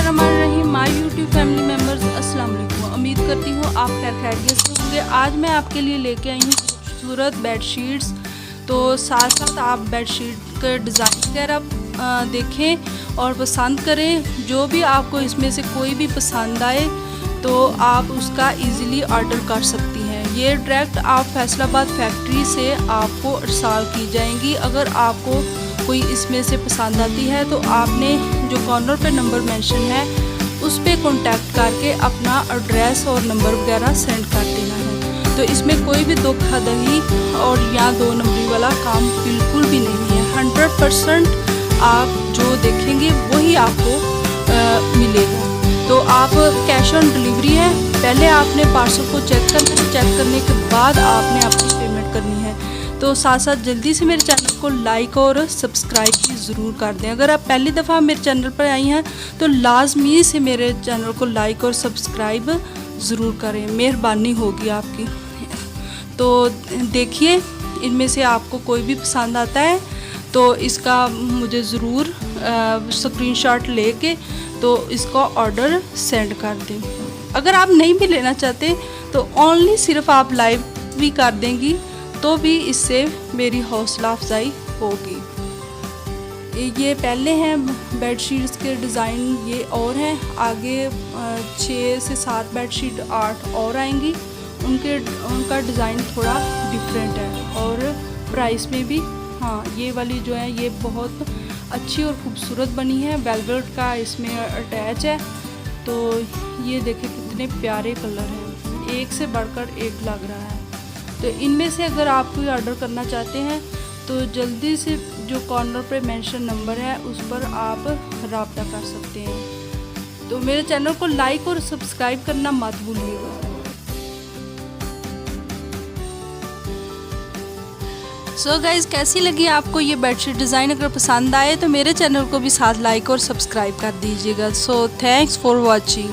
बिस्मिल्लाहिर्रहमानिर्रहीम। My YouTube family members, अस्सलाम वालेकुम। उम्मीद करती हूँ आप खैरियत से होंगे। आज मैं आपके लिए लेके आई हूँ खूबसूरत बेडशीट्स। तो साथ साथ आप बेडशीट के डिज़ाइन वगैरह देखें और पसंद करें। जो भी आपको इसमें से कोई भी पसंद आए तो आप उसका इजीली ऑर्डर कर सकती हैं। ये डायरेक्ट आप फैसलाबाद फैक्ट्री से आपको अरसाल की जाएंगी। अगर आपको कोई इसमें से पसंद आती है तो आपने जो कॉर्नर पे नंबर मेंशन है उस पर कॉन्टैक्ट करके अपना एड्रेस और नंबर वगैरह सेंड कर देना है। तो इसमें कोई भी धोखाधड़ी और या दो नंबरी वाला काम बिल्कुल भी नहीं है। 100% आप जो देखेंगे वही आपको मिलेगा। तो आप कैश ऑन डिलीवरी है, पहले आपने पार्सल को चेक करना है, चेक करने के बाद आपने अपनी पेमेंट करनी है। तो साथ साथ जल्दी से मेरे चैनल को लाइक और सब्सक्राइब भी ज़रूर कर दें। अगर आप पहली दफ़ा मेरे चैनल पर आई हैं तो लाजमी से मेरे चैनल को लाइक और सब्सक्राइब ज़रूर करें, मेहरबानी होगी आपकी। तो देखिए, इनमें से आपको कोई भी पसंद आता है तो इसका मुझे ज़रूर स्क्रीनशॉट लेके तो इसका ऑर्डर सेंड कर दें। अगर आप नहीं भी लेना चाहते तो ओनली सिर्फ आप लाइव भी कर देंगी तो भी इससे मेरी हौसला अफजाई होगी। ये पहले हैं बेडशीट्स के डिज़ाइन, ये और हैं आगे 6 से 7 बेडशीट 8 और आएंगी। उनका डिज़ाइन थोड़ा डिफरेंट है और प्राइस में भी। हाँ, ये वाली जो है ये बहुत अच्छी और ख़ूबसूरत बनी है। वेलवेट का इसमें अटैच है। तो ये देखें कितने प्यारे कलर हैं, एक से बढ़कर एक लग रहा है। तो इनमें से अगर आप कोई ऑर्डर करना चाहते हैं तो जल्दी से जो कॉर्नर पे मेंशन नंबर है उस पर आप राब्ता कर सकते हैं। तो मेरे चैनल को लाइक और सब्सक्राइब करना मत भूलिएगा। सो गाइज़, कैसी लगी आपको ये बेडशीट डिज़ाइन? अगर पसंद आए तो मेरे चैनल को भी साथ लाइक और सब्सक्राइब कर दीजिएगा। So thanks for watching.